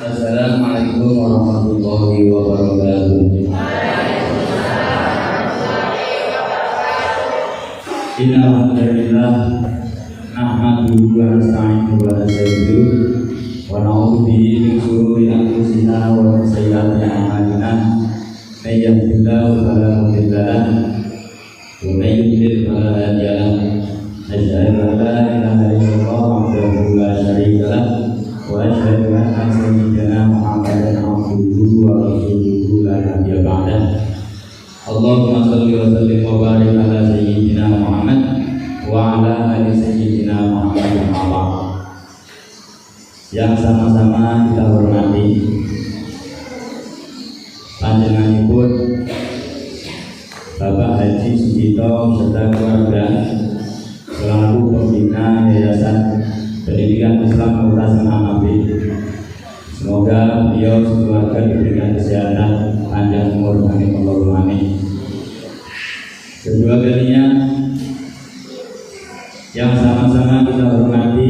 Assalamualaikum warahmatullahi wabarakatuh. Innal hamdalillah nahmaduhu wa nasta'inuhu wa nastaghfiruh wa na'udzu bihi min shururi anfusina wa min sayyiati a'malina. May yahdihillahu fala mudilla lahu wa may yudlil fala hadiya lahu. Asyhadu an la ilaha illallah wahdahu la syarika lahu wa asyhadu anna sayyidana Muhammadan abduhu wa rasuluhu la nabiyya ba'dahu. Allahumma shalli wa sallim wa barik ala sayyidina Muhammad wa ala ali sayyidina Muhammad wa ala. Yang sama-sama kita hormati panjenenganipun Bapak Haji Sugito serta keluarga selaku pembina Yayasan Pendidikan Islam Madrasah Nabi. Semoga beliau sekeluarga diberikan kesehatan, panjang umur, amin Allahumma amin. Kedua kalinya yang sama-sama kita hormati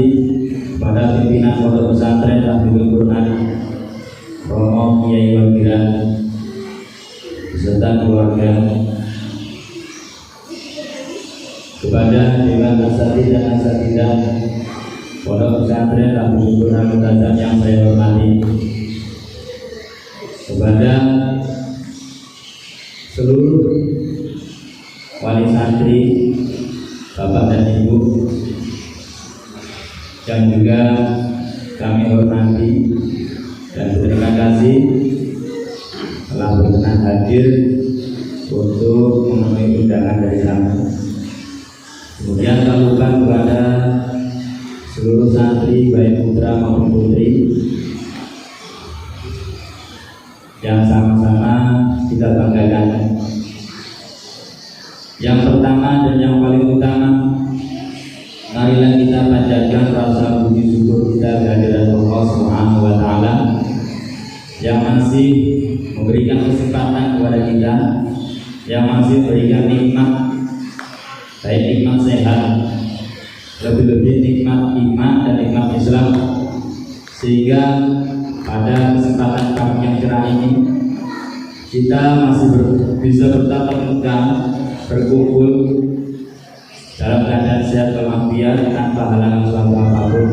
pada pimpinan Pondok Pesantren Tahfidzul Quran Romo Kiai Wakilan beserta keluarga, kepada Dewan Asatidz dan Asatidzah Pondok Pesantren Tahfidzul Quran Mutazam yang saya hormati, kepada seluruh wali santri, bapak dan ibu, dan juga kami hormati dan berterima kasih telah berkenan hadir untuk memenuhi undangan dari kami. Kemudian tak lupa kepada seluruh santri baik putra maupun putri yang sama-sama kita banggakan. Yang pertama dan yang paling utama, marilah kita panjatkan rasa puji syukur kita kehadirat Allah Subhanahu wa taala yang masih memberikan kesempatan kepada kita, yang masih memberikan nikmat, baik nikmat sehat, lebih-lebih nikmat iman dan nikmat Islam, sehingga pada kesempatan pagi yang cerah ini kita masih bisa bertatap muka, berkumpul dalam keadaan sehat walafiat tanpa halangan suatu apapun.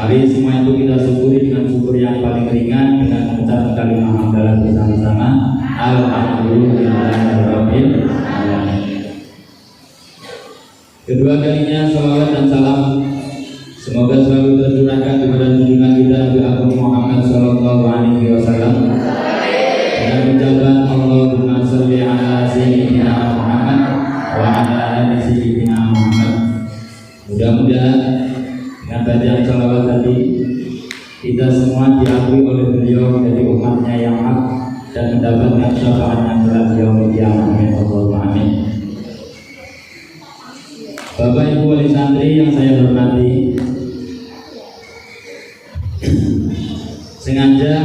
Mari semua itu kita syukuri dengan syukur yang paling ringan dengan mengucapkan kalimat hamdalah bersama-sama. Alhamdulillahirabbil alamin. Kedua kalinya salawat dan salam semoga selalu tercurahkan kepada junjungan kita Nabi Agung Muhammad sallallahu alaihi wasallam dengan ucapan Allahumma shalli ala sayyidina Muhammad wa ala ali sayyidina Muhammad. Mudah-mudahan dengan bacaan salawat tadi kita semua diakui oleh beliau menjadi umatnya yang hak dan mendapatkan syafaatnya kelak yaumil qiyamah. Allahumma amin. Bapak Ibu wali santri yang saya hormati, sengaja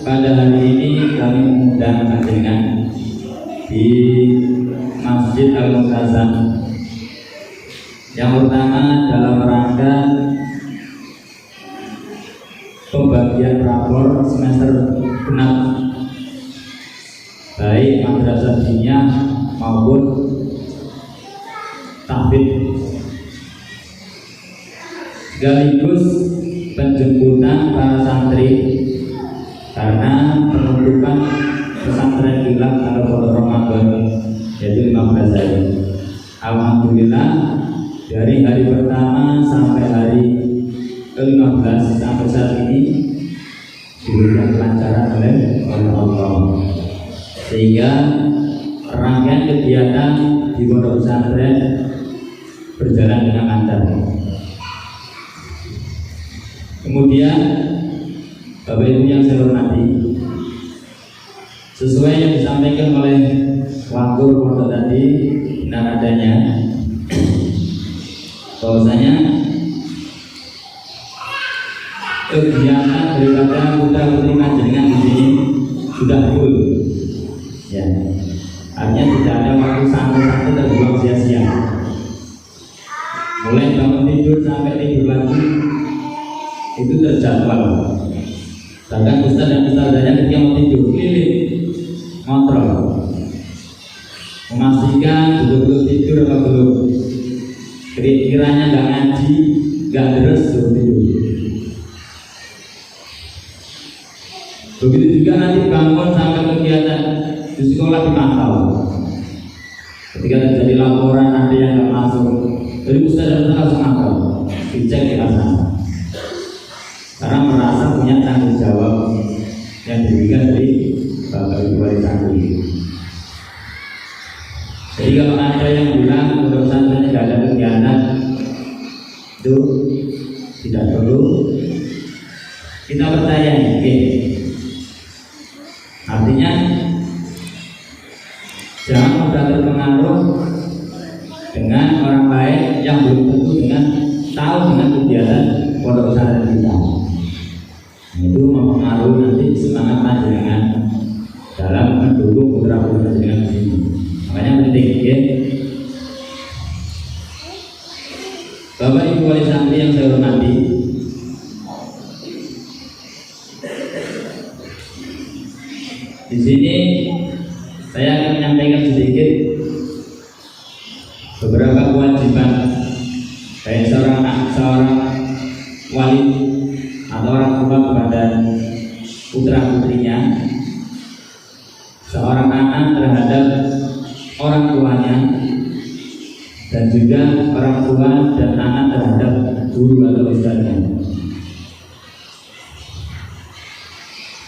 pada hari ini kami mengundang panjenengan di Masjid Al-Mu'tazam. Yang pertama dalam rangka pembagian rapor semester genap baik madrasah diniyah maupun tahfidz, sekaligus penjemputan para santri karena penentukan pesantren kilat pada bulan Ramadan yaitu 15 hari. Alhamdulillah dari hari pertama sampai hari ke-15 sampai saat ini diberikan kelancaran oleh Allah, sehingga rangkaian kegiatan di pondok pesantren berjalan dengan lancar. Kemudian Bapak Ibu yang saya hormati, sesuai yang disampaikan oleh wakil pondok tadi, benar adanya bahwasanya kegiatan daripada putra putri panjenengan di sini sudah full, ya. Artinya tidak ada waktu santai-santai terbuang sia-sia. Mulai bangun tidur sampai tidur lagi itu terjadwal. Bahkan ustaz dan ustazahnya ketika mau tidur keliling ngontrol, memastikan betul-betul tidur apa belum. Kiranya nggak ngaji, nggak terus belum tidur. Begitu juga nanti bangun sampai kegiatan di sekolah dimantau. Ketika terjadi laporan ada yang nggak masuk, jadi ustaz dan ustaz langsung ngapal, dicek di sana. Karena merasa punya tanggung jawab yang diberikan dari Bapak Ibu wali santri. Jadi kalau ada yang bilang pondok pesantren tidak ada kegiatan, itu tidak perlu kita percaya. Artinya jangan mudah terpengaruh dengan orang lain yang belum tentu tahu dengan kegiatan pondok pesantren kita. Itu mempengaruhi nanti semangat panjenengan dalam mendukung putra putri panjenengan di sini. Makanya penting, ya. Bapak Ibu wali santri yang saya hormati, di sini saya akan menyampaikan sedikit beberapa kewajiban dari seorang wali atau orang tua kepada putra putrinya, seorang anak terhadap orang tuanya, dan juga orang tua dan anak terhadap guru atau ustadznya.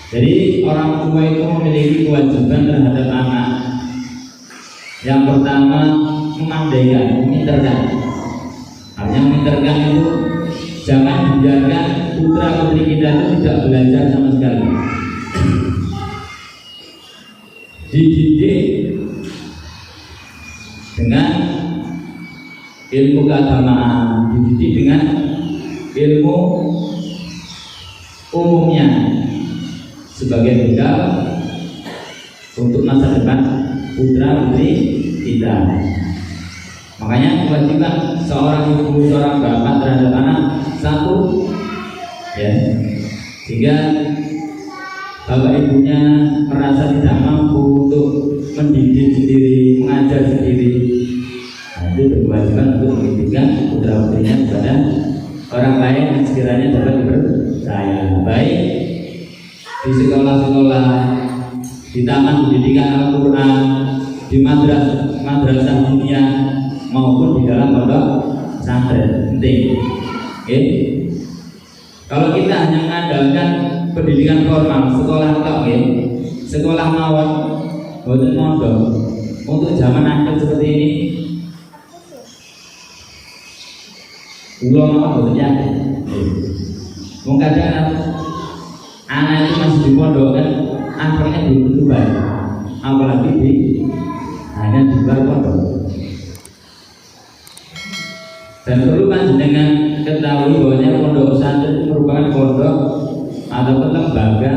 Jadi orang tua itu memiliki kewajiban terhadap anak. Yang pertama, memandaikan, meminterkan. Artinya meminterkan itu jangan biarkan putra putri kita itu tidak belajar sama sekali. Dididik dengan ilmu keagamaan, dididik dengan ilmu umumnya sebagai bekal untuk masa depan putra putri kita. Makanya kewajiban seorang ibu, seorang bapak terhadap anak satu, ya, jika bapak ibunya merasa tidak mampu untuk mendidik sendiri, mengajar sendiri, nah, itu berkewajiban untuk mendidikan putra putrinya kepada orang lain yang sekiranya dapat dipercaya, baik di sekolah-sekolah, di taman pendidikan Al-Quran, di madrasah dunia, maupun di dalam pondok pesantren. Penting. Oke. Kalau kita hanya mengandalkan pendidikan formal, sekolah tok, sekolah mawon, boten mondok, untuk zaman akhir seperti ini, ulama boten yakin. Wong kadang anak itu masih di pondok kan, akhirnya belum tentu baik, apalagi hanya di luar pondok. Dan perlu panjenengan ketahui bahwasanya pondok pesantren merupakan pondok atau lembaga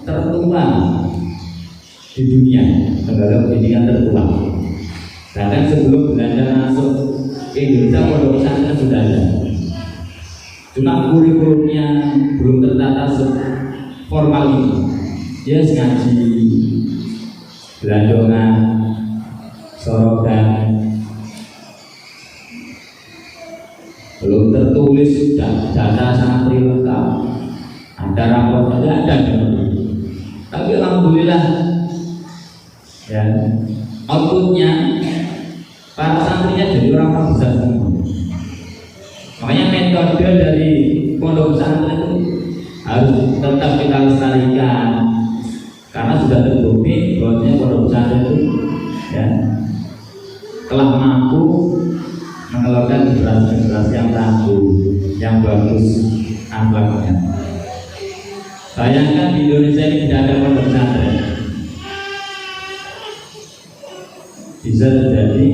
tertua di dunia, lembaga pendidikan tertua. Bahkan sebelum Belanda masuk ke Indonesia, pondok pesantren sudah ada. Cuma kurikulumnya belum tertata formal ini. Ya, ngaji, gelandongan, sorogan, belum tertulis data santri lengkap, ada rapor tidak ada. Tapi alhamdulillah, ya, outputnya para santrinya jadi orang besar semua. Makanya metode dari pondok pesantren itu harus tetap kita lestarikan, karena sudah terbukti bahwasanya pondok pesantren itu, ya, telah mampu mengeluarkan generasi yang tangguh, yang bagus akhlaknya. Bayangkan di Indonesia ini tidak ada pondok pesantren, bisa terjadi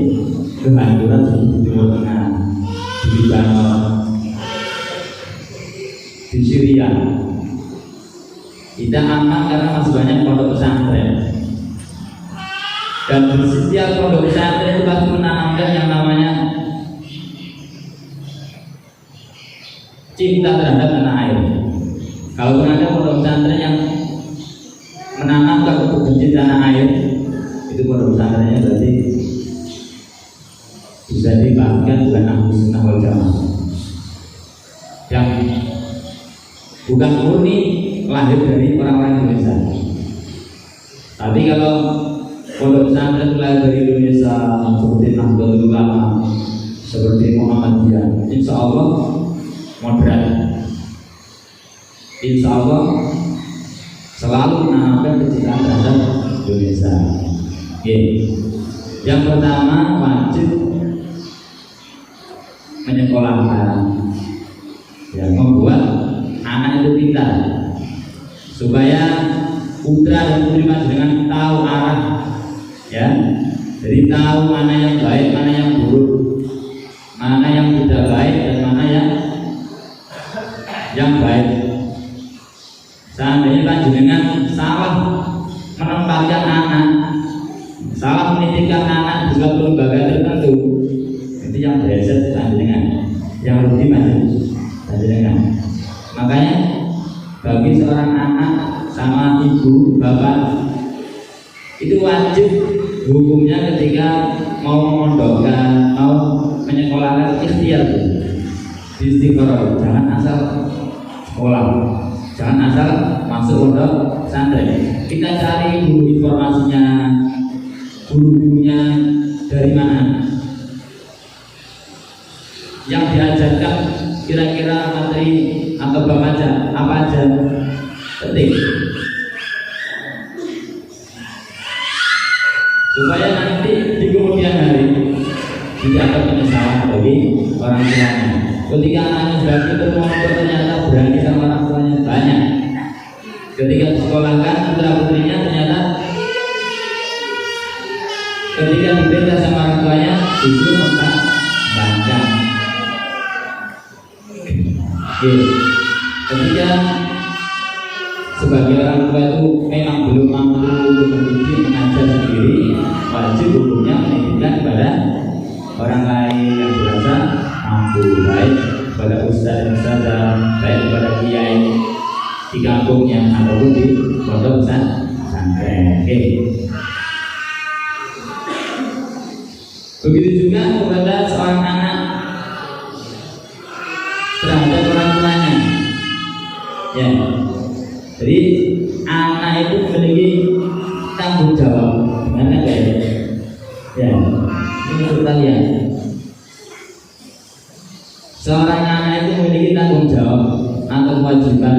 kehancuran di Timur Tengah, di Libanon, di Syria. Kita aman karena masih banyak pondok pesantren. Dan di setiap pondok pesantren itu pasti menanamkan yang namanya cinta terhadap tanah air. Kalau ada pondok pesantren yang menanamkan kebencian tanah air, itu pondok pesantrennya berarti bisa dipakai bukan Ahlus Sunnah wal Jamaah, yang bukan murni lahir dari orang-orang Indonesia. Tapi kalau pondok pesantren lahir dari Indonesia seperti Nahdlatul Ulama, seperti Muhammadiyah, insya Allah moderat, insya Allah selalu menanamkan kecintaan terhadap Indonesia. Oke. Yang pertama, wajib menyekolahkan, ya, membuat anak itu pintar supaya putra dan putri dengan tahu arah, ya, jadi tahu mana yang baik, mana yang buruk, mana yang tidak baik dan mana yang baik. Seandainya panjenengan salah menempatkan anak, salah menitipkan anak di suatu lembaga tertentu, itu yang bereset panjenengan, yang rugi panjenengan. Makanya bagi seorang anak sama ibu bapak itu wajib hukumnya ketika mau memondokkan, mau menyekolahkan, ikhtiar, istiqoroh, jangan asal sekolah, jangan asal masuk pondok pesantren. Kita cari dulu informasinya, guru-gurunya dari mana, yang diajarkan kira-kira materi atau bab aja apa aja, penting supaya nanti di kemudian hari tidak ada penyesalan bagi orang tuanya. Ketika anaknya sudah pintar mondok ternyata berani sama orang tuanya banyak. Ketika disekolahkan putra putrinya ternyata ketika diperintah sama orang tuanya justru membangkang. Ketika sebagai orang tua itu memang belum mampu mendidik, mengajar sendiri, wajib hukumnya menitipkan kepada orang lain yang dirasa mampu, baik kepada ustaz dan ustazah, baik kepada kiai di kampungnya ataupun di pondok pesantren. Begitu juga kepada seorang anak terhadap orang tuanya, ya. Jadi anak itu memiliki tanggung jawab, gimana guys? Ya, ini untuk kalian. Seorang anak itu memiliki tanggung jawab atau kewajiban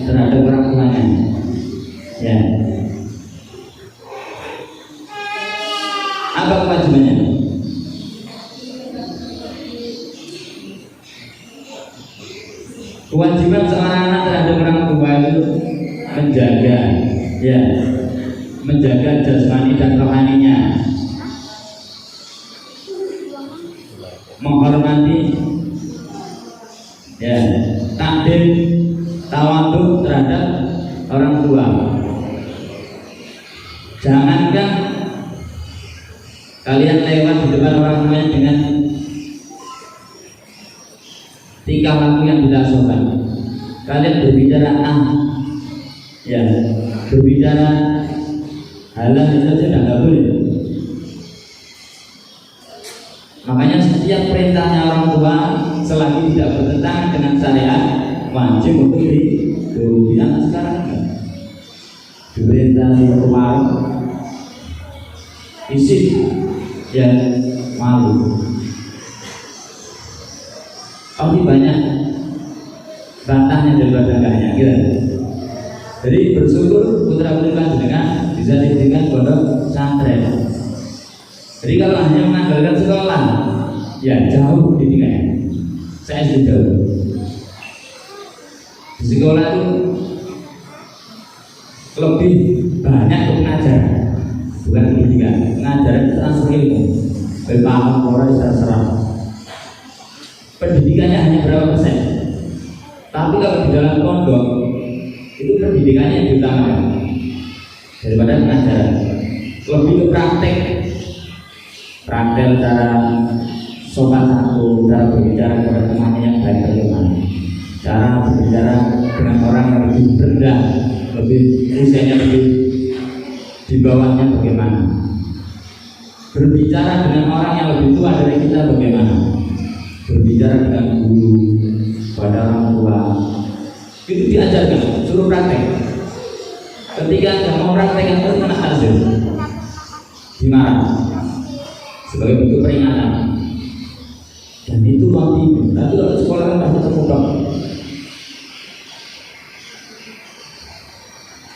terhadap orang tuanya. Ya. Apa kewajibannya? Kewajiban seorang anak terhadap orang tua itu menjaga, ya, menjaga jasmani dan rohaninya, menghormati, ya, takdim, tawadhu terhadap orang tua. Jangankan kalian lewat di depan orang tuanya dengan tingkah laku yang tidak sopan, kalian berbicara ya, berbicara halal itu saja tidak boleh. Makanya setiap perintahnya orang tua selagi tidak bertentangan dengan syariat wajib untuk dituruti. Anak sekarang diperintah di warung isi, ya, malu. Pasti banyak bantahnya daripada enggaknya, gitu. Jadi bersyukur putra putri panjenengan bisa didirikan pondok pesantren. Jadi kalau hanya mengandalkan sekolah, ya jauh pendidikannya. Saya sudah di sekolah itu lebih banyak untuk mengajar, bukan pendidikan. Pengajaran itu transfer ilmu, paham orang serah. Pendidikannya hanya berapa persen? Tapi kalau di dalam pondok itu pendidikannya yang diutamakan daripada pengajaran. Lebih ke praktek cara sopan santun, cara berbicara kepada temannya yang baik bagaimana, cara berbicara dengan orang yang lebih rendah, lebih usianya lebih di bawahnya bagaimana? Berbicara dengan orang yang lebih tua dari kita bagaimana? Berbicara dengan guru, pada orang tua, itu diajarkan, suruh praktek. Ketika nggak mau praktek yang terus kena hasil, dimarah sebagai bentuk peringatan. Dan itu waktu. Tapi kalau sekolah kan pasti terbuka.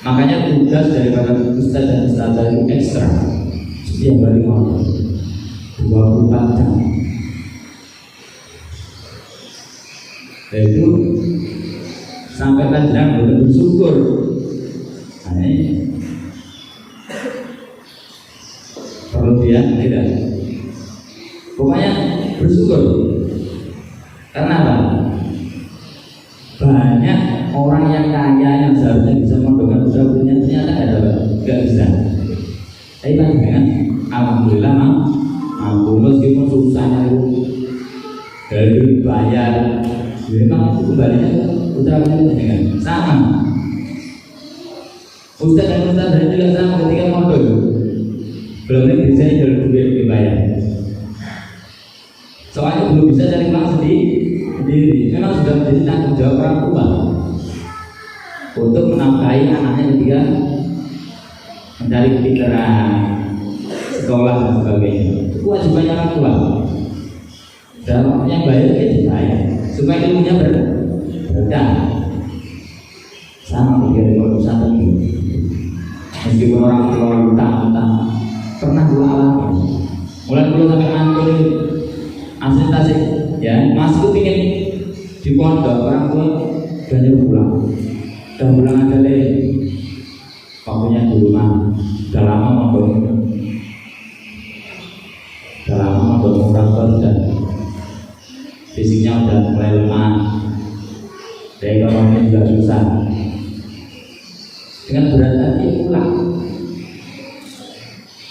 Makanya tugas daripada ustaz dan ustazah itu ekstra. Setiap hari mau 24 jam. Dan itu sampai panjang betul bersyukur. Nah, ini perlu dia tidak. Pokoknya bersyukur. Karena apa? Banyak orang yang kaya yang seharusnya bisa mondokkan usaha punya ternyata nggak bisa. Tapi kan alhamdulillah mampu meskipun susahnya itu dari bayar. Memang itu kembalinya ke usaha punya dengan sama. Ustaz dan ustaz dari juga sama ketika mondok. Belum lagi bisa jual duit dibayar. Soalnya belum bisa cari uang sendiri. Memang sudah menjadi tanggung jawab orang tua untuk menafkahi anaknya ketika mencari pikiran, sekolah dan sebagainya. Itu kewajibannya orang tua. Dan yang bayar dia dibayar supaya ilmunya berkah. Sama dengan kalau pesantren itu. Meskipun orang tua utang pernah dua alami. Mulai dulu sampai mantul asli tasik, ya masih kepingin di pondok orang tua banyak pulang. Dan pulang aja deh. Waktunya di rumah. Udah lama mondok. Orang tua sudah fisiknya udah mulai lemah. Dari ekonominya juga susah. Dengan berat hati pulang.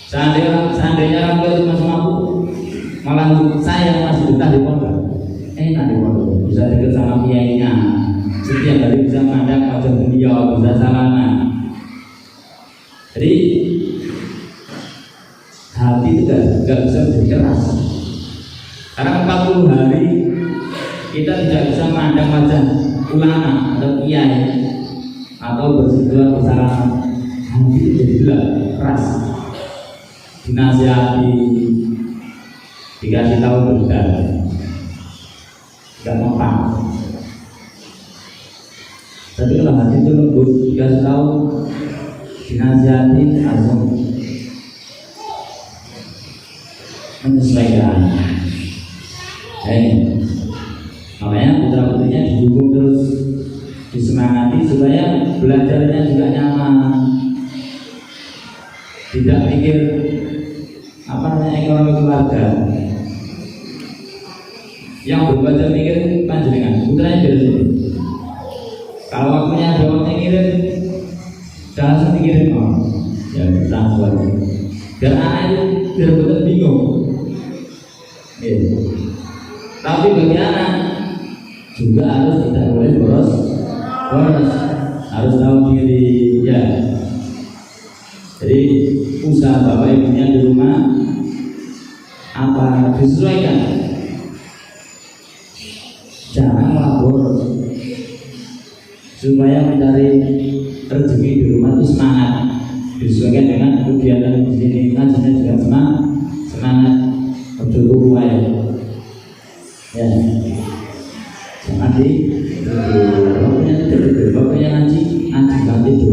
Seandainya orang tua cuma mampu, malah saya masih betah di pondok. Enak di pondok, bisa dekat sama kiainya. Setiap hari bisa memandang wajah beliau, bisa salaman. Jadi hati itu gak bisa menjadi keras. Karena 40 hari kita tidak bisa memandang wajah ulama atau kiai atau bersentuhan bersalaman. Hati itu jadi gelap, keras. Dinasihati, dikasih tahu benar, gak mempan. Tapi kalau hati itu lembut, dikasih tahu, dinasihati langsung menyesuaikan. Makanya putra putrinya didukung terus, disemangati supaya belajarnya juga nyaman, tidak pikir ekonomi keluarga. Yang berbaca mikir panjenengan, putranya dari sini. Kalau waktunya ada waktu ngirim, jangan dikirim ya transfer. Dan anak itu biar betul bingung. Tapi bagi anak juga harus tidak boleh boros, harus tahu diri ya. Jadi usaha bapak ibunya di rumah apa disesuaikan, jangan malah boros, supaya mencari rezeki di rumah itu semangat, disesuaikan dengan kegiatan di sini ngajinya juga semangat betul ya, jangan waktunya ngaji banget itu,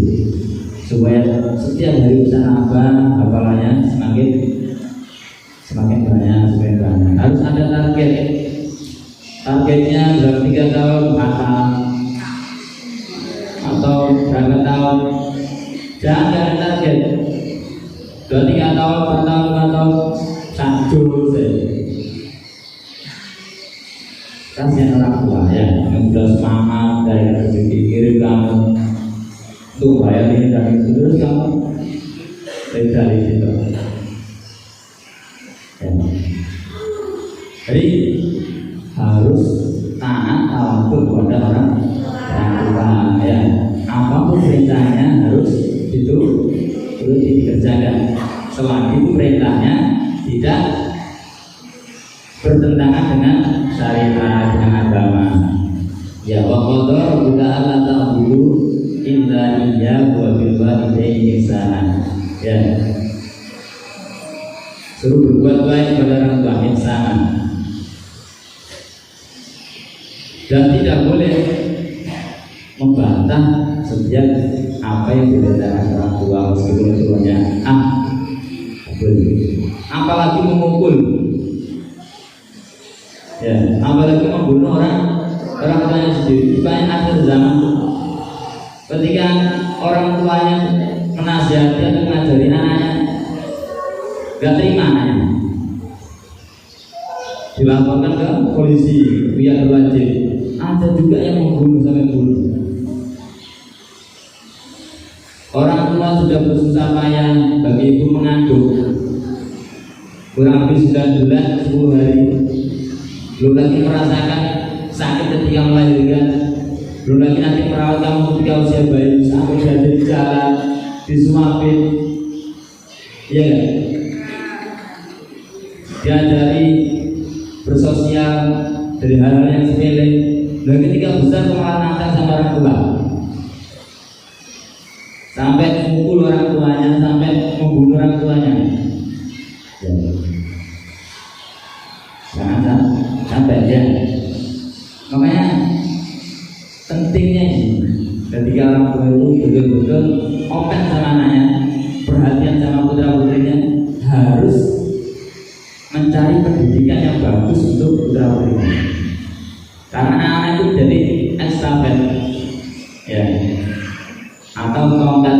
supaya setiap hari bisa nambah hafalannya semakin banyak. Harus ada targetnya dalam 3 tahun hafal atau berapa tahun. Jangan ada target 2-3 tahun, 4 tahun, 5 tahun sajul kasihan orang tua ya, yang sudah semangat dari rezeki kirim kamu untuk bayar ini dan itu, terus kamu dari situ ya. Jadi harus taat tawakal kepada orang tua. tidak bertentangan dengan syariat, dengan agama. Ya, wa qadara rabbuka alla ta'budu illa iyyahu wa bil walidayni ihsana. Ya. Suruh berbuat baik kepada orang tua, ihsana. Dan tidak boleh membantah setiap apa yang dilakukan orang tua meskipun tuanya boleh. Apalagi memukul, ya, apalagi membunuh orang tuanya sendiri. Banyak akhir zaman ketika orang tuanya menasihati atau mengajari anaknya, gak terima anaknya, dilaporkan ke polisi, pihak berwajib. Ada juga yang membunuh sampai bunuh. Orang tua sudah bersusah payah bagi ibu mengandung kurang lebih 9 bulan 10 hari, belum lagi merasakan sakit ketika melahirkan, belum lagi nanti merawat kamu ketika usia bayi sampai berada di jalan, disuapin, ya kan? Diajari bersosial dari hal-hal yang sepele. Dan ketika besar malah nakal sama orang tua, sampai memukul orang tuanya, sampai membunuh orang tuanya. Jangan sampai ya. Makanya pentingnya ini ketika orang tua itu betul-betul open sama anaknya, perhatian sama putra putrinya, harus mencari pendidikan yang bagus untuk putra putrinya. Karena anak itu jadi estafet, ya, atau tongkat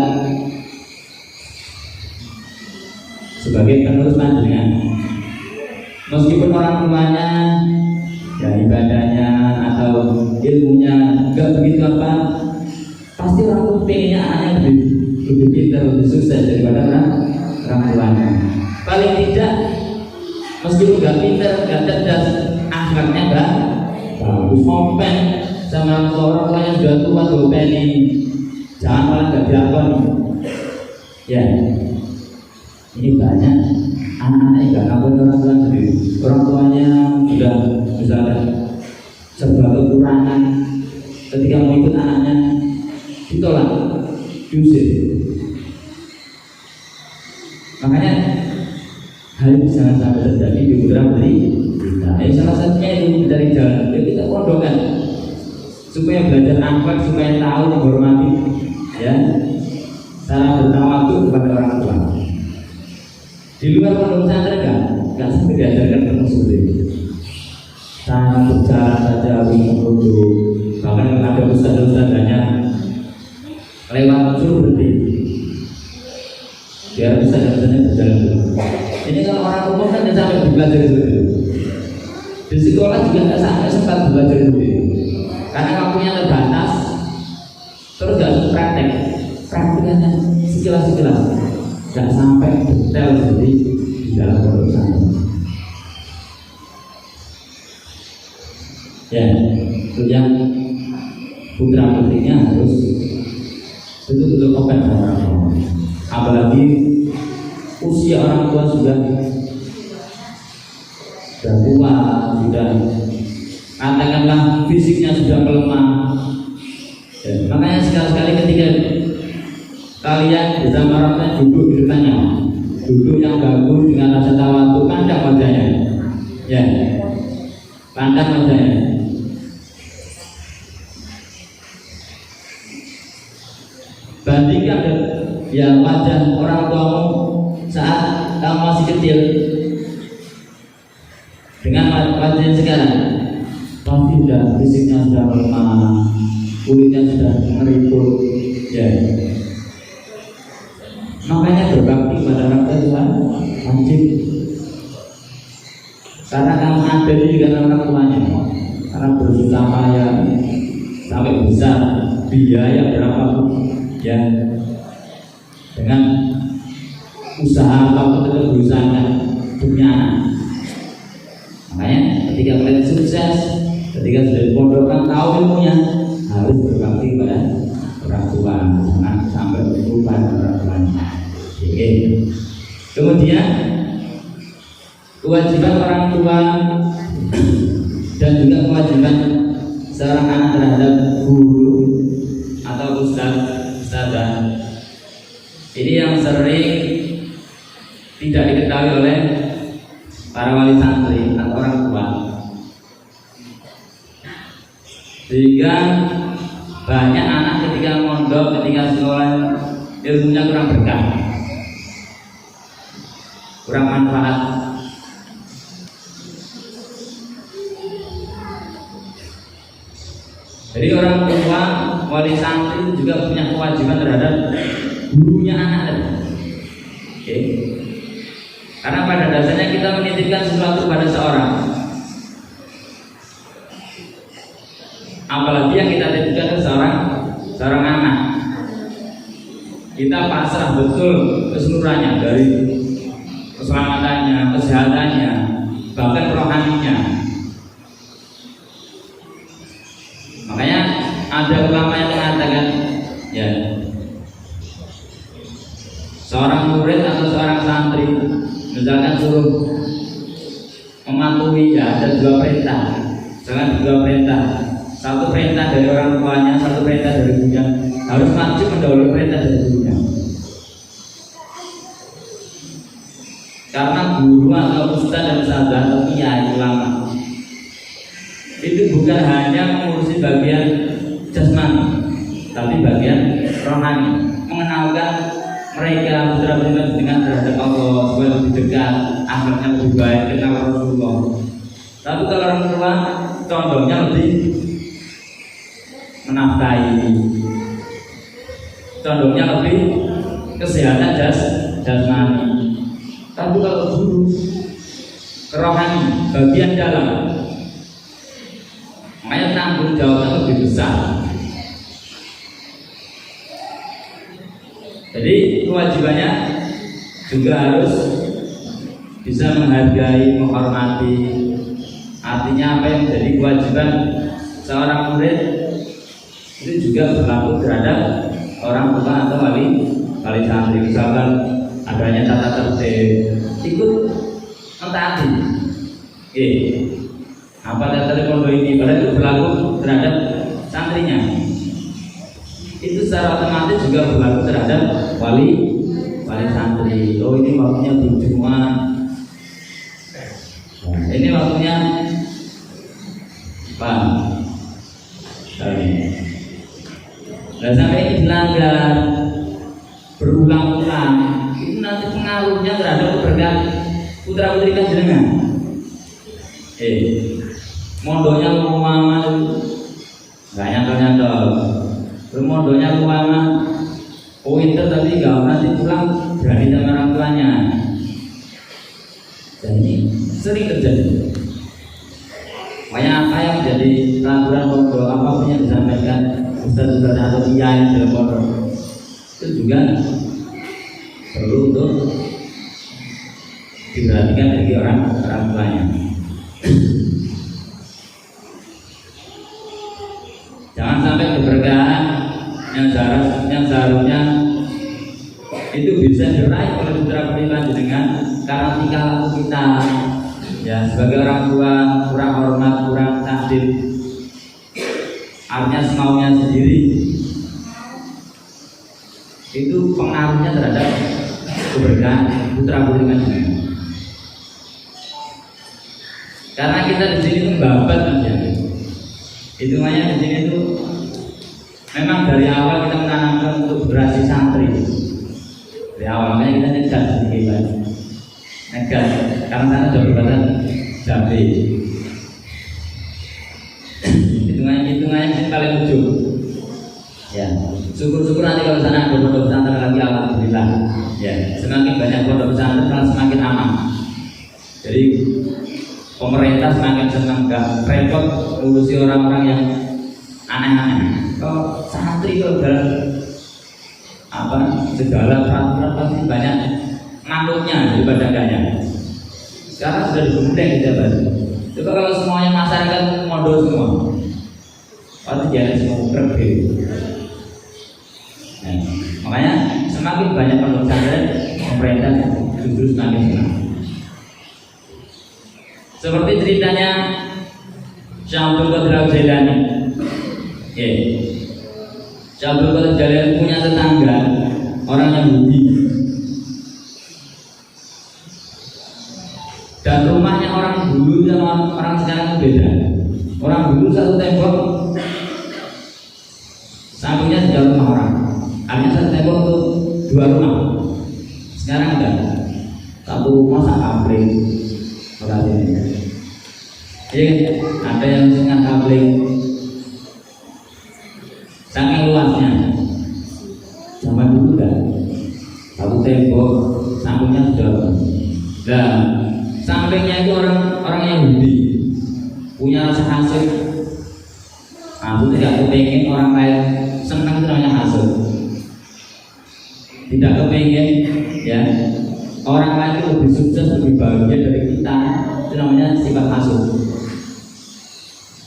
sebagai penerus panjenengan. Meskipun orang tuanya ya ibadahnya atau ilmunya enggak begitu apa, pasti orang tua pengennya anaknya lebih pintar, lebih sukses daripada orang tuanya. Paling tidak, meskipun enggak pintar, enggak cerdas, akhlaknya enggak bagus, kompen sama orang tuanya sudah tua, dopeni, jangan malah enggak diakoni. Ya, ini banyak anak-anak yang enggak ngapain orang tua sendiri. Orang tuanya sudah misalnya serba kekurangan, ketika mau ikut anaknya ditolak, diusir. Makanya hal itu jangan sampai terjadi di putra putri kita. Salah satunya itu mencari jalan, kita pondokkan supaya belajar akhlak, supaya tahu menghormati, ya, cara bertawadu kepada orang tua. Di luar pondok pesantren enggak sampai diajarkan tentang seperti itu. Cara berjalan saja harus menunduk. Bahkan ada ustaz-ustaznya lewat suruh berhenti, biar ustaz-ustaznya berjalan dulu. Ini kalau orang umum kan tidak sampai belajar itu. Di sekolah juga tidak sampai sempat belajar itu, karena waktunya terbatas. Terus tidak praktek, praktiknya sekilas-sekilas, tidak sampai detail seperti di dalam pondok pesantren. Ya, itu yang putra putrinya harus betul-betul open sama orang tua. Apalagi usia orang tua sudah tua, sudah katakanlah fisiknya sudah melemah. Ya, makanya sekali-sekali ketika kalian bersama orang tua duduk di depannya, duduk yang bagus dengan rasa tawadu, pandang wajahnya, ya, pandang wajahnya. Bandingkan ya wajah orang tuamu saat kamu masih kecil dengan wajah sekarang, pasti sudah fisiknya sudah melemah, kulitnya sudah meriput, ya. Makanya berbakti pada orang tua wajib, karena kamu ada di dalam orang tuanya, karena bersusah payah sampai besar, biaya berapa, ya, dengan usaha apapun tetap berusaha punya anak. Makanya ketika kalian sukses, ketika sudah dipondokkan tahu ilmunya, harus berbakti pada orang tua, jangan sampai lupa orang tuanya. Oke. Kemudian Kewajiban orang tua dan juga kewajiban seorang anak terhadap guru atau ustazah ini yang sering tidak diketahui oleh para wali santri atau orang tua, sehingga banyak anak ketika mondok, ketika sekolah ilmunya kurang berkah, kurang manfaat. Jadi orang tua, wali santri juga punya kewajiban terhadap gurunya anak. Oke. Karena pada dasarnya kita menitipkan sesuatu pada seorang, apalagi yang kita titipkan ke seorang anak, kita pasrah betul keseluruhannya, dari keselamatannya, kesehatannya, bahkan rohaninya. Makanya ada ulama yang mengatakan, ya, seorang murid atau seorang santri misalkan suruh mematuhi, ya ada dua perintah. Jangan dua perintah, satu perintah dari orang tuanya, satu perintah dari gurunya, harus wajib mendahului perintah dari gurunya. Karena guru atau ustaz dan ustazah atau kiai ulama itu bukan hanya mengurusi bagian jasmani, tapi bagian rohani, mengenalkan mereka putra putri dengan terhadap Allah supaya lebih dekat, akhlaknya lebih baik, kenal Rasulullah. Tapi kalau orang tua condongnya lebih menafkahi, condongnya lebih kesehatan jasmani. Tapi kalau guru rohani, bagian dalam, makanya tanggung jawabnya lebih besar. Jadi kewajibannya juga harus bisa menghargai, menghormati. Artinya apa yang menjadi kewajiban seorang murid itu juga berlaku terhadap orang tua atau wali santri. Misalkan adanya tata tertib, ikut mentaati. Apa tata tertib pondok ini? Padahal itu berlaku terhadap santrinya. Itu secara otomatis juga berlaku terhadap wali santri. Oh, ini waktunya berjumuah, ini waktunya apa? Dan sampai ini dilanggar berulang-ulang, itu nanti pengaruhnya terhadap keberkahan putra putri panjenengan. Mondoknya ulama nggak nyantol. Mondoknya ulama pinter tapi nggak nanti pulang berani sama orang tuanya. Dan ini sering terjadi. Makanya apa yang menjadi peraturan pondok, apapun yang disampaikan ustaz-ustaz atau kiai dalam pondok itu juga perlu untuk diperhatikan dari orang tuanya. Jangan sampai keberkahan yang seharusnya itu bisa diraih oleh putra putri panjenengan karena tingkah laku kita, ya, sebagai orang tua kurang hormat, kurang takdir, artinya semaunya sendiri, itu pengaruhnya terhadap keberkahan putra putri panjenengan. Karena kita di sini membabat saja. Hitungannya di sini itu memang dari awal kita menanamkan untuk generasi santri. Dari awalnya kita nekat sedikit lagi, nekat karena sana sudah berbatasan Jambi. Hitungannya yang paling ujung. Ya, syukur-syukur nanti kalau sana ada pondok pesantren lagi, alhamdulillah. Ya, semakin banyak pondok pesantren semakin aman. Jadi pemerintah semakin senang, gak repot ngurusi orang-orang yang aneh-aneh. Kalau santri kalau dalam segala peraturan pasti banyak ngantuknya daripada enggaknya. Sekarang sudah digundeng kita baru. Coba kalau semuanya masyarakat mondok semua, pasti jangan semua berbeda. Nah, makanya semakin banyak pondok pesantren, pemerintah justru semakin senang. Seperti ceritanya Syekh Abdul Qadir Al-Jailani. Syekh Abdul Qadir Al-Jailani punya tetangga orang Yahudi. Dan rumahnya orang dulu sama orang sekarang beda. Orang dulu satu tembok, sampingnya sudah rumah orang. Artinya satu tembok untuk dua rumah. Sekarang enggak, satu rumah sak kabling. Jadi ada yang setengah kabling, saking luasnya. Zaman dulu enggak, satu tembok, sampingnya sudah rumah. Nah, sampingnya itu orang Yahudi punya rasa hasut. Aku tidak kepengen orang lain senang itu namanya hasut. Tidak kepengen ya orang lain itu lebih sukses, lebih bahagia dari kita, itu namanya sifat hasut.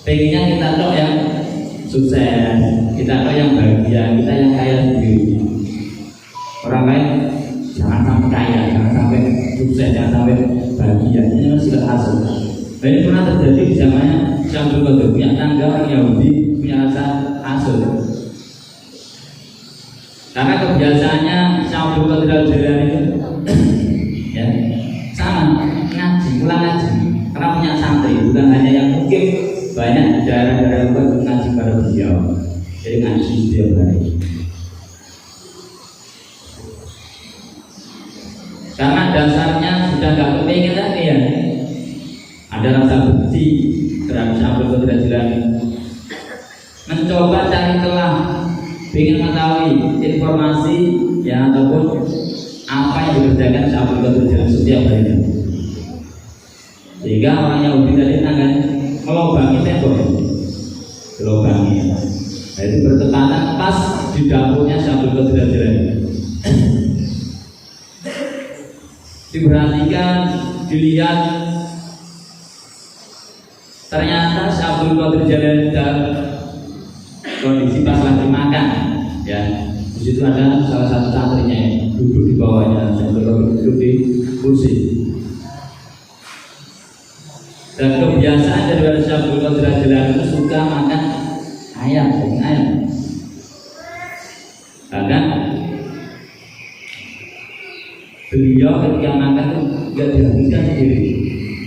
Pengennya kita tok yang sukses, kita tok yang bahagia, kita yang kaya sendiri. Orang lain jangan sampai kaya, jangan sampai sukses, jangan sampai bahagia. Ini memang sifat hasut. Dan ini pernah terjadi di zamannya Syekh Abdul Qadir, punya tangga orang Yahudi punya rasa hasut. Karena kebiasaannya Syekh Abdul Qadir Al-Jailani itu ya sama ngaji, pulang ngaji. Karena punya santri, bukan hanya yang mungkin banyak di daerah-daerah luar ngaji bareng beliau. Jadi ngaji setiap hari. Karena dasarnya sudah gak kepingin tadi ya, ada rasa benci terhadap Syekh Abdul Qadir Al-Jailani. Mencoba cari celah, ingin mengetahui informasi ya ataupun apa yang dikerjakan Syekh Abdul Qadir Al-Jailani setiap harinya. Sehingga orang Yahudi tadi akan melobangi tembok, melobangi. Nah, itu bertepatan pas di dapurnya Syekh Abdul Qadir Al-Jailani. Diperhatikan, dilihat, ternyata Syekh Abdul Qadir Al-Jailani dalam kondisi pas lagi makan, ya. Di situ ada salah satu santrinya duduk di bawahnya, Syekh Abdul Qadir duduk di kursi. Dan kebiasaan dari Syekh Abdul Qadir Al-Jailani itu suka makan ayam, daging ayam. Bahkan beliau ketika makan itu tidak dihabiskan sendiri,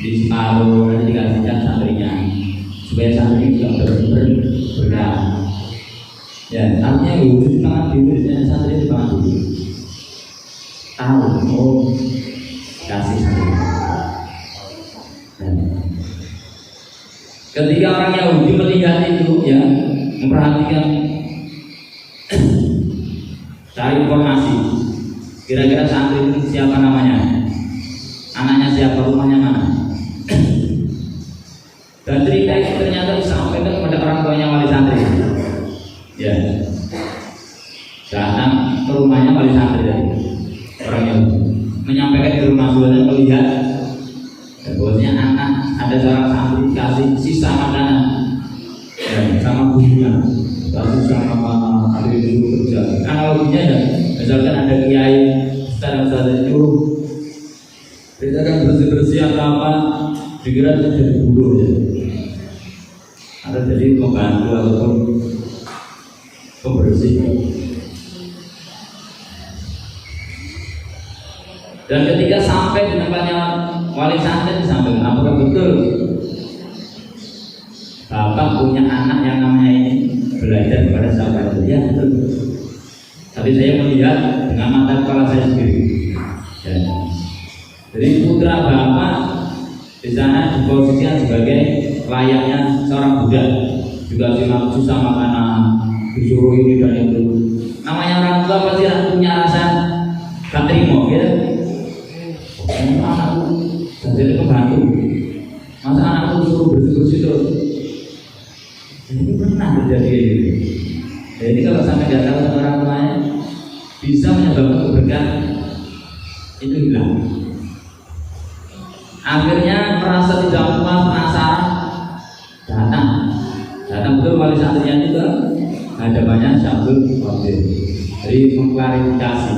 di separuh nanti dikasihkan santrinya supaya santri juga berkah. Ya, artinya wujud tangan dulu dan santri di tangan dulu. Tahu, kasih santri. Ketika orang Yahudi melihat itu, ya, memperhatikan, cari informasi. Kira-kira santri itu siapa namanya, anaknya siapa, rumahnya mana. Dan cerita itu ternyata disampaikan kepada orang tuanya wali santri. Ya, datang ke rumahnya wali santri tadi, orang yang menyampaikan di rumah tuanya melihat bahwasanya anak ada seorang santri kasih sisa makanan ya, sama gurunya, kasih sama adik dulu kerja. Analoginya ya, misalkan ada kiai ustaz nyuruh kita kan bersih-bersih atau apa, dikira itu jadi buruh ya, atau jadi pembantu ataupun pembersih. Dan ketika sampai di tempatnya wali santri disampaikan, apakah betul Bapak punya anak yang namanya ini belajar kepada sahabat? Ya betul. Tapi saya melihat dengan mata kepala saya sendiri. Ya. Jadi putra Bapak di sana diposisikan sebagai layaknya seorang budak, juga susah makanan, disuruh ini dan itu. Namanya orang tua pasti punya rasa gak terima, gitu. Anakku jadi pembantu, masa anakku suruh bersih-bersih terus? Ini pernah terjadi gitu. Jadi kalau sampai tidak tahu sama orang tuanya, bisa menyebabkan keberkahan itu hilang. Akhirnya merasa tidak puas, penasaran, datang betul wali santrinya juga. Ada banyak Syekh Abdul Qadir. Jadi mengklarifikasi,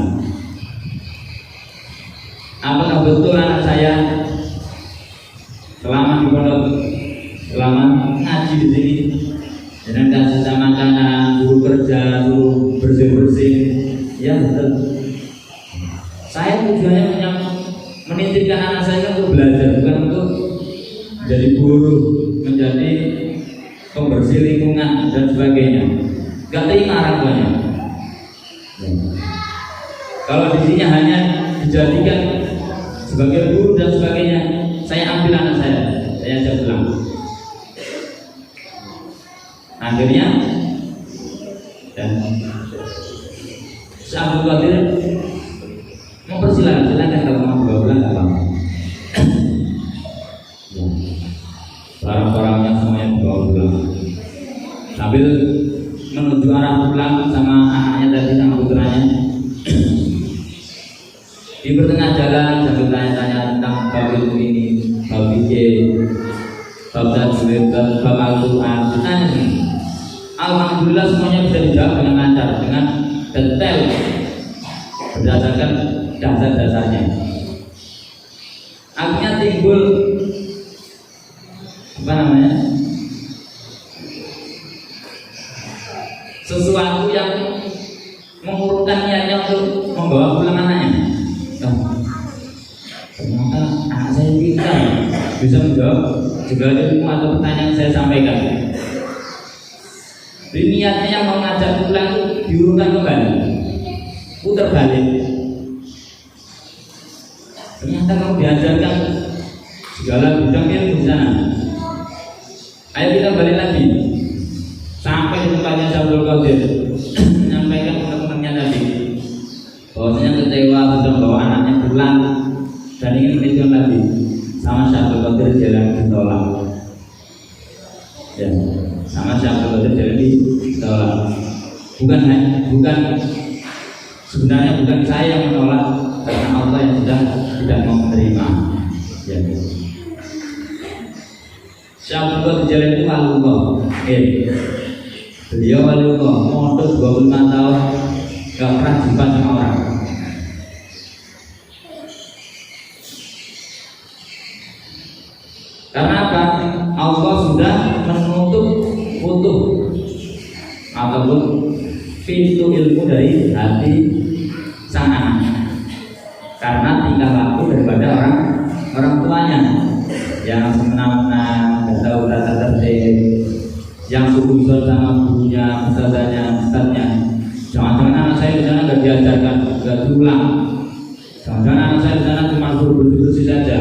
apakah betul anak saya selama di pondok, selama ngaji di sini, jangan kasih makanan, suruh kerja, suruh bersih-bersih, ya betul. Saya tujuannya menitipkan anak saya untuk belajar, bukan untuk menjadi guru, menjadi pembersih lingkungan dan sebagainya. Gak terima orang tuanya. Kalau di sini hanya dijadikan sebagai guru dan sebagainya, saya ambil anak saya ajak pulang. Akhirnya dan Abdul Qadir silakan kalau mau 2 bulan nggak apa-apa. Barang-barangnya semuanya 2 bulan. Sambil menuju arah pulang sama anaknya tadi sama putranya. Di pertengah jalan sambil tanya-tanya tentang bab ilmu ini, bab fikih, bab tajwid, bab Al-Quran. Alhamdulillah semuanya bisa dijawab dengan lancar, dengan detail berdasarkan dasar-dasarnya. Akhirnya timbul sesuatu yang mengurungkan niatnya untuk membawa pulang anaknya. Ternyata anak saya pintar, bisa menjawab segala ilmu atau pertanyaan yang saya sampaikan. Jadi niatnya yang mau ngajak pulang itu diurungkan kembali, putar balik. Ternyata kamu diajarkan segala bidang ilmu di sana. Ayo kita balik lagi sampai di tempatnya Abdul Qadir menyampaikan teman-temannya tadi bahwasanya kecewa sudah bawa anaknya pulang dan ingin meninjau lagi sama Abdul Qadir jalan ditolak. Ya, sama Abdul Qadir jalan ditolak. Bukan sebenarnya bukan saya yang menolak, karena Allah yang sudah tidak mau menerima. Ya. Syabdullah jalan itu waliullah. Beliau waliullah, mondok 25 tahun, gak pernah jumpa sama orang. Karena apa? Allah sudah menutup ataupun pintu ilmu dari hati sang anak, karena tingkah laku daripada orang tuanya yang semena-mena, tidak tahu tata tertib, yang suhudzon sama gurunya, ustaznya. Jangan-jangan anak saya di sana nggak diajarkan, nggak diulang. Jangan-jangan anak saya di sana cuma suruh bersih-bersih saja,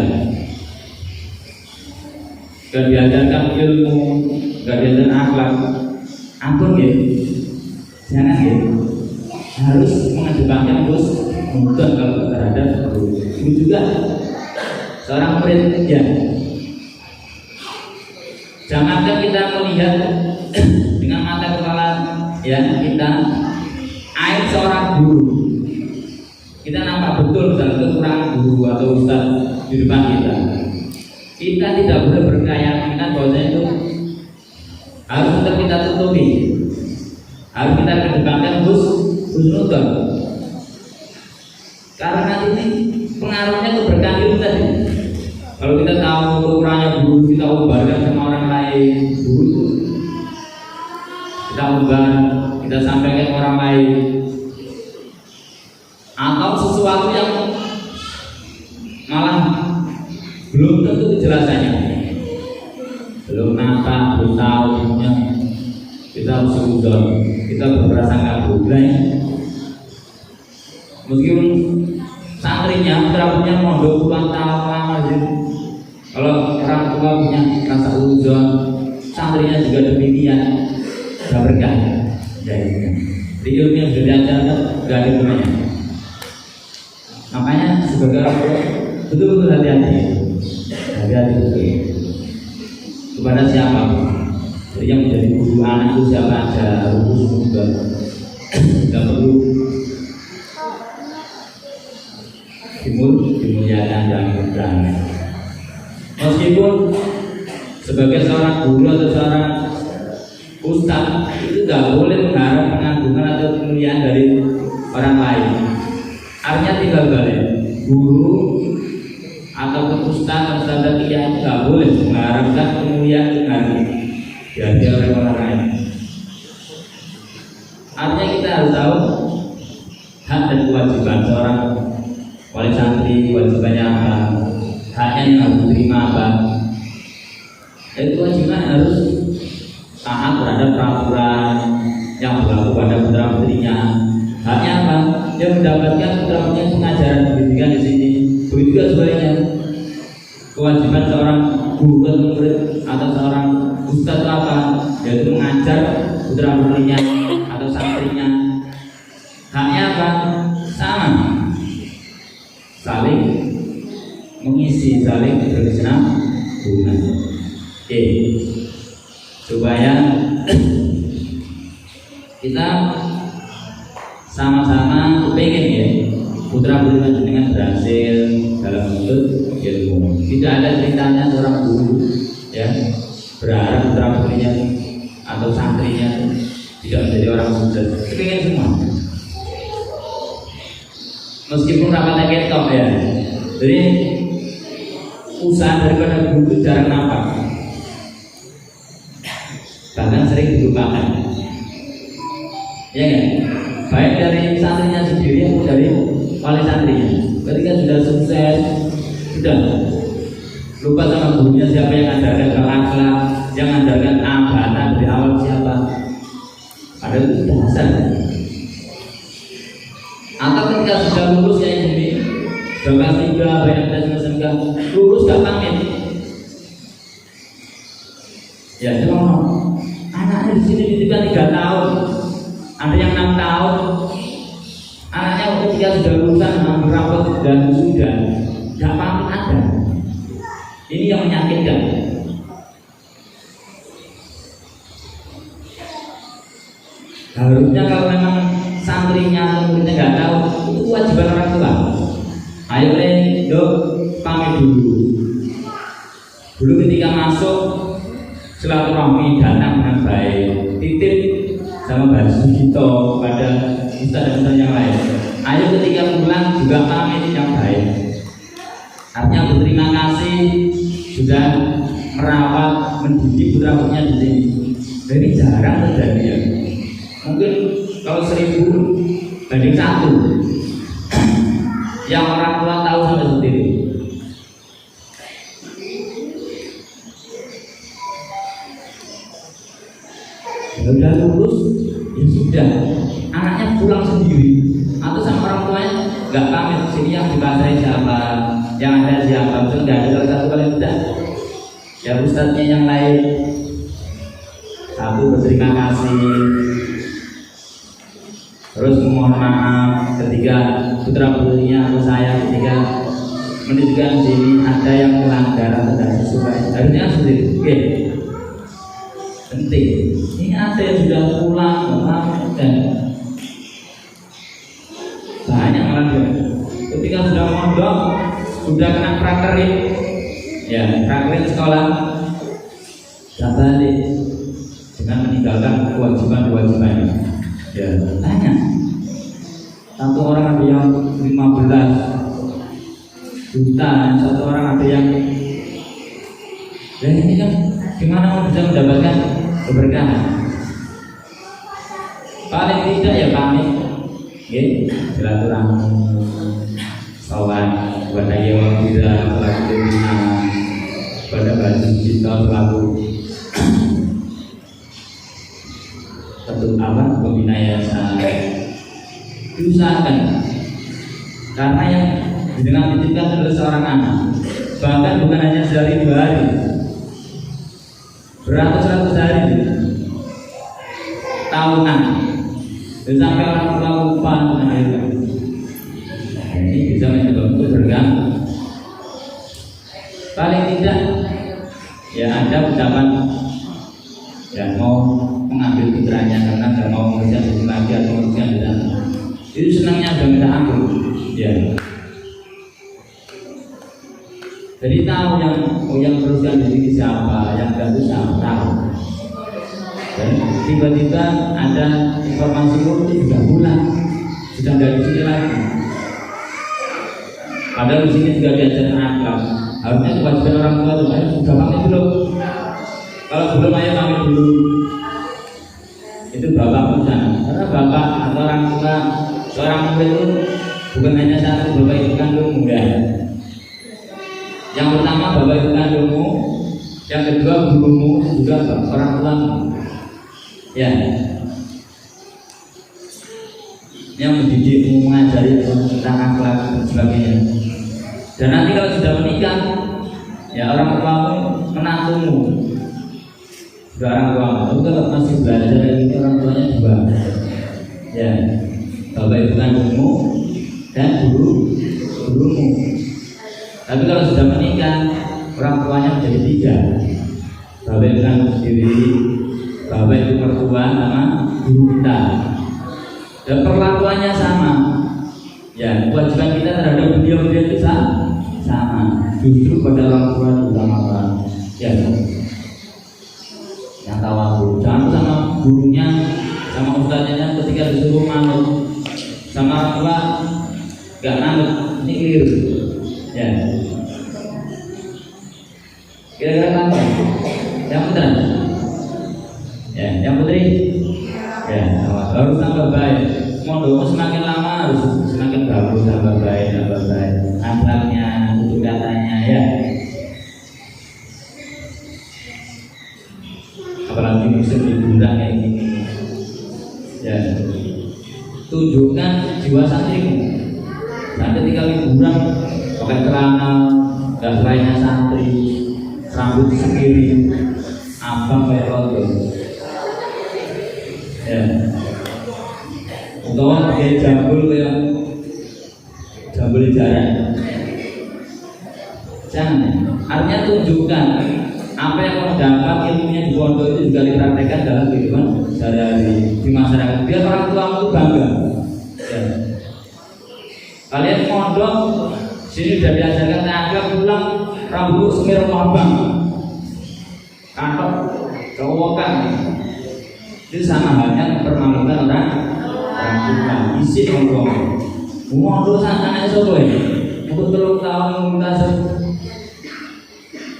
nggak diajarkan ilmu, nggak diajarkan akhlak. Ampun ya, jangan ya. Harus mengedepankan mudah kalau terhadap guru. Itu juga seorang murid ya. Jangankan kita melihat dengan mata kepala ya kita aib seorang guru, kita nampak betul misalnya kekurangan guru atau ustaz di depan kita. Kita tidak boleh berkeyakinan bahwa itu harus tetap kita tutupi, harus kita kedepankan husnudzon. Karena nanti pengaruhnya itu berkali tadi. Kalau kita tahu kekurangannya guru, kita ubarkan sama orang lain guru itu, kita ubar, kita sampaikan ke orang lain, atau sesuatu yang malah belum tentu kejelasannya, belum nampak, belum tahu ilmunya, kita suzon, kita berprasangka buruk. Meskipun santrinya, putra-putrinya mondok puluhan tahun aja. Kalau orang tua punya rasa uzon, santrinya juga demikian, sudah berkah. Jadi ilmu yang sudah diajarkan tidak ada gunanya. Makanya sebagai orang tua betul-betul hati-hati betul kepada siapa. Jadi yang menjadi guru anak itu siapa aja, harus juga tidak perlu dimuliakan dan berani. Meskipun sebagai seorang guru atau seorang ustaz itu tidak boleh mengharap pengagungan atau kemuliaan dari orang lain. Artinya tinggal balik, guru ataupun ustaz kiai nggak boleh mengharapkan kemuliaan dengan jadi orang lain. Artinya kita harus tahu hak dan kewajiban seorang wali santri, kewajibannya apa, haknya yang harus diterima apa. Dan kewajiban harus taat terhadap peraturan yang berlaku pada putra putrinya. Haknya apa? Dia mendapatkan putra putrinya pengajaran pendidikan di sini. Begitu juga sebaliknya. Kewajiban seorang guru atau murid atau seorang ustadz apa? Yaitu mengajar putra putrinya atau santrinya. Haknya apa? Sama, saling mengisi, saling berkesinambungan. Oke, supaya kita sama-sama pengen ya putra putri panjenengan berhasil dalam menuntut ilmu. Tidak ada ceritanya seorang guru ya berharap putra putrinya atau santrinya tidak menjadi orang sukses. Pengen semua. Meskipun rapatnya ketok ya. Jadi usaha daripada guru itu jarang nampak. Bahkan sering dilupakan. Ya kan? Baik dari santrinya sendiri maupun dari wali santrinya. Ketika sudah sukses, sudah lupa sama gurunya siapa yang ajarkan akhlak, yang ajarkan amanah dari awal siapa. Padahal itu dasar. Atau ketika sudah lulus ya ini, kelas 3, banyak semacam lulus gak pamit. Ya cuma anaknya di sini dititipkan 3 tahun, ada yang 6 tahun. Anaknya ketika sudah lulusan hampir rapot dan sudah gak pamit ada. Ini yang menyakitkan. Harusnya kalau memang santrinya muridnya nggak tahu, itu kewajiban orang tua. Ayo dok pamit dulu. Dulu ketika masuk silaturahmi datang dengan baik, titip sama baju kita pada ustaz dan ustaz yang lain. Ayo ketika pulang juga pamit yang baik. Artinya berterima kasih sudah merawat mendidik putra putrinya di sini. Jadi jarang terjadi ya. Mungkin kalau 1000 banding 1 yang orang tua tahu sampai seperti itu. Sudah lulus ya sudah, anaknya pulang sendiri atau sama orang tuanya nggak pamit. Sini yang dipasai siapa, yang ada siapa, itu nggak ada salah satu kali tidak. Ya ustadznya yang lain satu berterima kasih, terus mohon maaf ketika putra putrinya atau saya ketika mendidikan sini ada yang melanggar atau tidak sesuai. Harusnya seperti itu. Oke. Penting. Ini ada yang sudah pulang, dan banyak melanggar. Ketika sudah mondok, sudah kena prakerin, ya prakerin sekolah, tidak balik dengan meninggalkan kewajiban-kewajibannya. Ya, tanya. Satu orang ada yang 15 juta, satu orang ada yang. Dan ini kan gimana bisa mendapatkan keberkahan? Paling tidak ya pamit, ya silaturahmi, sholat, kepada yang tidak selaku dunia, kepada baju kita selaku ketua apa pembina yayasan. Diusahakan karena yang dengan titipkan adalah seorang anak, bahkan bukan hanya sehari 2 hari, beratus-ratus hari, tahunan, sampai orang tua lupa dengan itu. Ini bisa menyebabkan berganggu. Paling tidak ya ada ucapan yang mau mengambil putranya karena nggak mau mengerjakan di lagi atau mengerjakan di sana. Itu senangnya sudah minta ampun, ya. Jadi tahu yang teruskan di sini siapa, yang enggak itu siapa tahu. Dan tiba-tiba ada informasi itu juga pulang, sudah nggak di sini lagi. Padahal di sini juga diajarkan akhlak, Harusnya kewajiban orang tua itu sudah pamit belum? Kalau belum ayo pamit dulu. Itu bapak perusahaan. Karena bapak atau orang tua seorang murid itu bukan hanya satu bapak ibu kandungmu ya. Yang pertama bapak ibu kandungmu, yang kedua gurumu, juga orang tuamu. Ya. Yang mendidikmu, mengajari tentang akhlak dan sebagainya. Dan nanti kalau sudah menikah, ya orang tuamu, menantumu, juga orang tuamu. Tapi kalau masih belajar ini orang tuanya juga, ya, bapak ibu kandungmu dan gurumu. Tapi kalau sudah menikah, orang tuanya menjadi 3, bapak ibu kandung sendiri, bapak ibu mertua, sama guru kita. Dan perlakuannya sama. Ya, kewajiban kita terhadap beliau-beliau itu sama. Justru pada orang tua diutamakan. Ya, yang tawadhu. Jangan sama gurunya, sama ustaznya ketika disuruh manut, sama orang tua nggak manut, ini keliru. Ya. Kira-kira apa? Yang putra? Ya, yang putri? Ya, harus tambah baik. Mondokmu semakin lama harus semakin bagus, tambah baik. Akhlaknya, tutur katanya, ya. Apalagi musim liburan kayak gini, ya. Tunjukkan jiwa santrimu. Nah, ketika liburan pakai celana, nggak lainnya santri, rambut sekiri, abang kayak rondo. Ya. Utawa pakai jambul kayak jambul jarak. Jangan. Artinya tunjukkan apa yang kamu dapat ilmunya di pondok itu juga dipraktekkan dalam kehidupan sehari-hari di masyarakat. Biar orang tuamu itu bangga. Ya. Kalian pondok sini sudah diajarkan tenaga, pulang rambut semir abang, katok, kewokan. Itu sama halnya mempermalukan orang tua. Isi ngomong, mondok sananya sopo ya. Untuk 3 tahun muntasir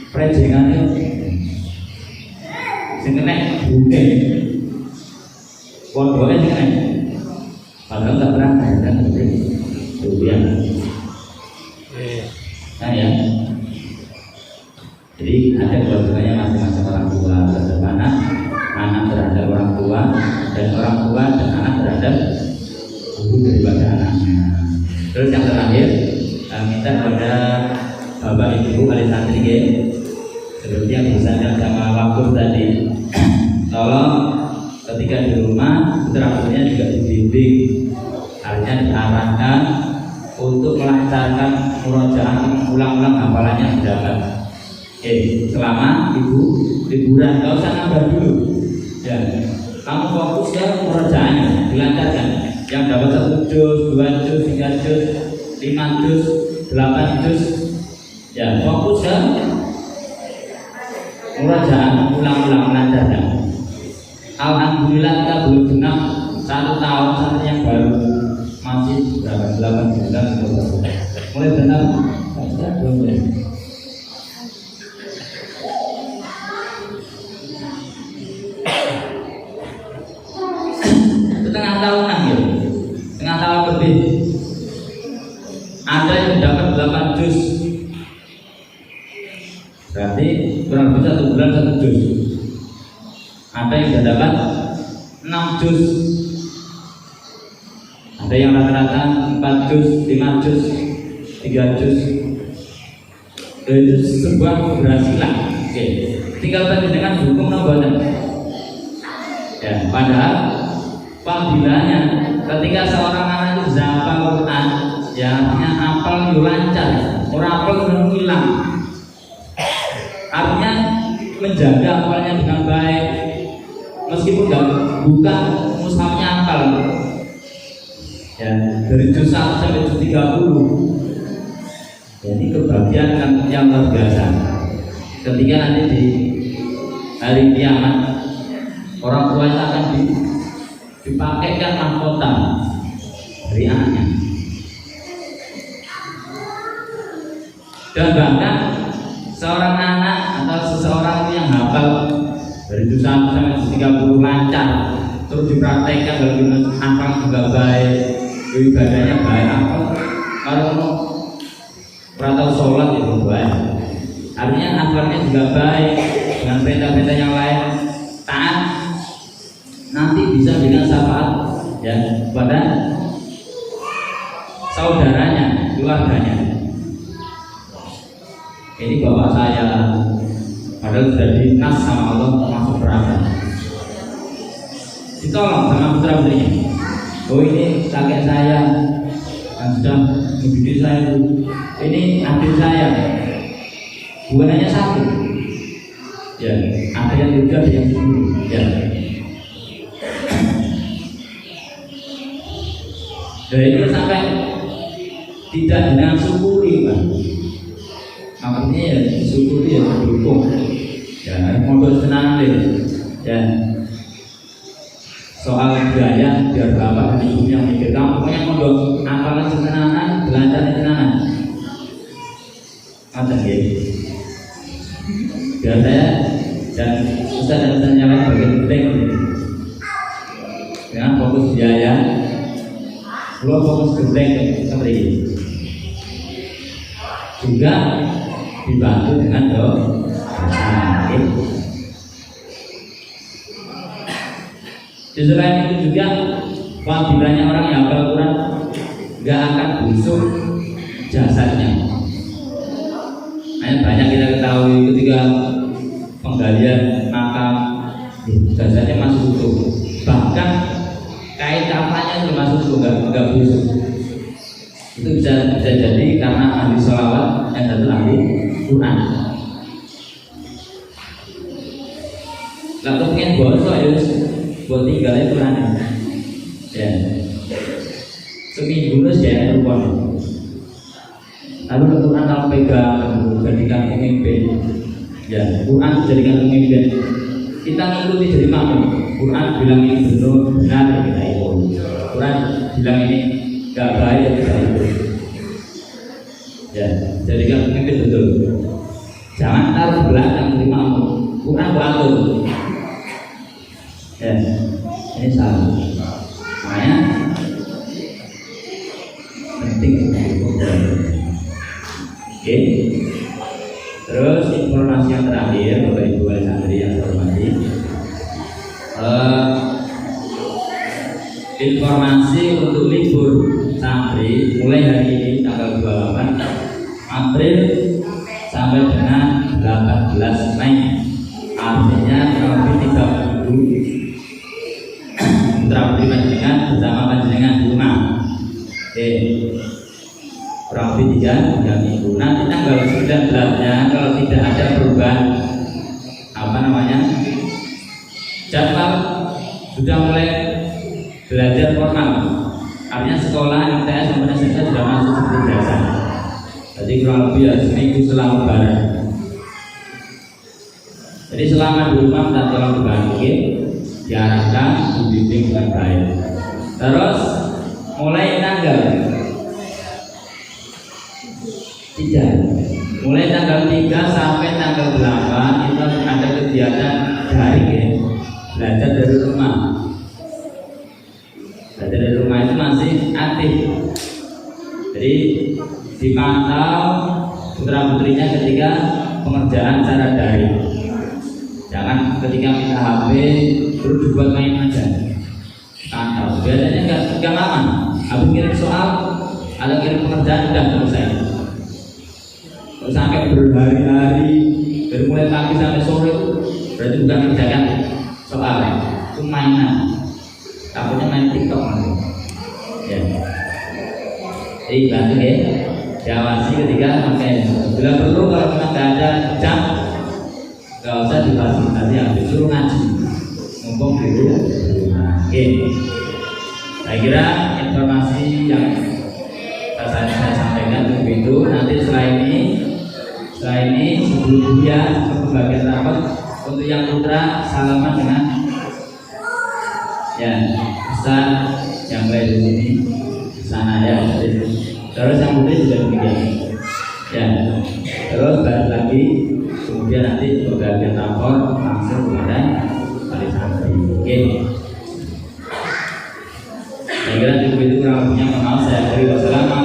prejengannya sing kena buke. Pondoknya sing kena. Padahal enggak pernah kan buke. Itu ya. Nah ya. Jadi ada kewajibannya masing-masing orang tua terhadap anak terhadap orang tua, dan orang tua dan anak terhadap guru daripada anaknya. Terus yang terakhir, minta kepada bapak ibu wali santri seperti yang disampaikan sama waktu tadi, tolong ketika di rumah putra-putrinya juga dibimbing, artinya diarahkan untuk melancarkan murojaah, ulang-ulang hafalannya yang didapat. Selama ibu liburan, nggak usah nambah dulu. Ya, kamu fokus ke murojaahnya, dilancarkan. Yang dapat 1 juz, 2 juz, 3 juz, 5 juz, 8 juz, ya fokus ke murojaah, ulang-ulang melancarkan. Alhamdulillah kita belum genap 1 tahun santri yang baru masih berapa 8 bulan mulai benar belum boleh. Setengah tahunan gitu, setengah tahun lebih. Ada yang dapat 8 juz, berarti kurang lebih 1 bulan 1 juz. Ada yang sudah dapat 6 juz, ada yang rata-rata 4 juz, 5 juz, 3 juz. Itu sebuah keberhasilan. Oke, tinggal dengan hukum nombatan. Ya, padahal fadilahnya ketika seorang anak itu hafal Quran, ya artinya apal itu lancar, orang apal itu hilang. Artinya menjaga apalnya dengan baik, meskipun bukan mushafnya apal. Ya, dari juz 1 sampai juz 30. Jadi kebahagiaan yang luar biasa. Ketika nanti di hari kiamat orang tua akan dipakaikan mahkota dari anaknya. Dan bahkan seorang anak atau seseorang yang hafal dari 1 sampai 30 lancar, terus dipraktekkan dalam hafal juga baik, ibadahnya baik, apa kalau mau perantau sholat itu baik, artinya hafalnya juga baik dengan perintah-perintah yang lain taat, nanti bisa dengan syafaat ya pada saudaranya, keluarganya. Ini bapak saya padahal sudah dinas sama Allah masuk neraka, ditolong sama putra putrinya. Oh ini kakek saya yang sudah mendidik saya, ini adik saya, bukan hanya satu ya, ada yang 7, ada yang 10 ya. Dari itu sampai tidak dengan syukuri, Pak. Makanya ya syukuri ya mendukung. Ya, modal senang deh. Ya. Soal biaya biar bapak dan ibu yang mikir, kamu pokoknya modal apalah senangan, belajar senangan. Ada nggih. Biar saya dan ustaz dan ustaz yang lain bagian penting. Ya, fokus biaya. Kalau fokus gede seperti ini juga dibantu dengan doa. Di selain itu juga fadilahnya orang yang hafal Quran nggak akan busuk jasadnya. Banyak kita ketahui ketika penggalian makam jasadnya masih utuh, bahkan kain kafannya itu masuk surga, enggak busuk. Itu bisa jadi karena ahli sholawat yang satu ahli Quran. Lalu pengen bosok ya, buat tinggalnya Quran ya. Seminggu terus ya rupon. Lalu Quran kalau pegang, jadikan pemimpin. Ya, Quran jadikan pemimpin. Kita ngikuti dari makmum. Quran bilang ini benar kita ikut. Quran bilang ini gak baik kita ikut. Ya, jadikan pemimpin betul. Jangan taruh belakang dari makmum. Quran beratur. Ya, ini salah. Makanya penting. Oke. Terus informasi yang terakhir, Bapak Ibu wali santri yang saya hormati, informasi untuk libur santri mulai hari ini tanggal 28 April sampai dengan 18 Mei, artinya kurang lebih 3 minggu putra putri panjenengan bersama panjenengan di rumah. Oke, kurang lebih 3 minggu. Nanti tanggal 19-nya kalau tidak ada perubahan jadwal sudah mulai belajar formal, artinya sekolah MTS dan SMP sudah masuk seperti biasa. Jadi kurang lebih ya seminggu setelah lebaran. Jadi selama di rumah dan dalam lebaran ini diarahkan dibimbing dengan baik. Terus mulai tanggal 3, mulai tanggal 3 sampai tanggal 8 itu ada kegiatan daring ya, belajar dari rumah. Belajar dari rumah itu masih aktif. Jadi dipantau putra putrinya ketika pengerjaan secara daring. Jangan ketika minta HP terus dibuat main aja. Pantau. Biasanya nggak lama. Habis kirim soal, ada kirim pekerjaan sudah selesai. Terus sampai berhari-hari dari mulai pagi sampai sore itu berarti bukan mengerjakan soal, itu mainan. Takutnya main TikTok nanti. Ya. Jadi bantu ya. Diawasi ketika pakai. Bila perlu kalau memang tidak ada jam, nggak usah difasilitasi, ya disuruh ngaji. Mumpung dulu. Oke. Saya kira informasi yang saya sampaikan itu nanti setelah ini sebelum dia pembagian rapat untuk yang putra salaman dengan ya Ustaz yang baik di sini sana ya. Terus yang putri juga demikian. Ya, terus balik lagi, kemudian nanti pembagian rapor langsung kepada wali santri. Oke. Saya kira cukup itu kurang lebihnya. Mohon maaf, saya akhiri. Wassalamualaikum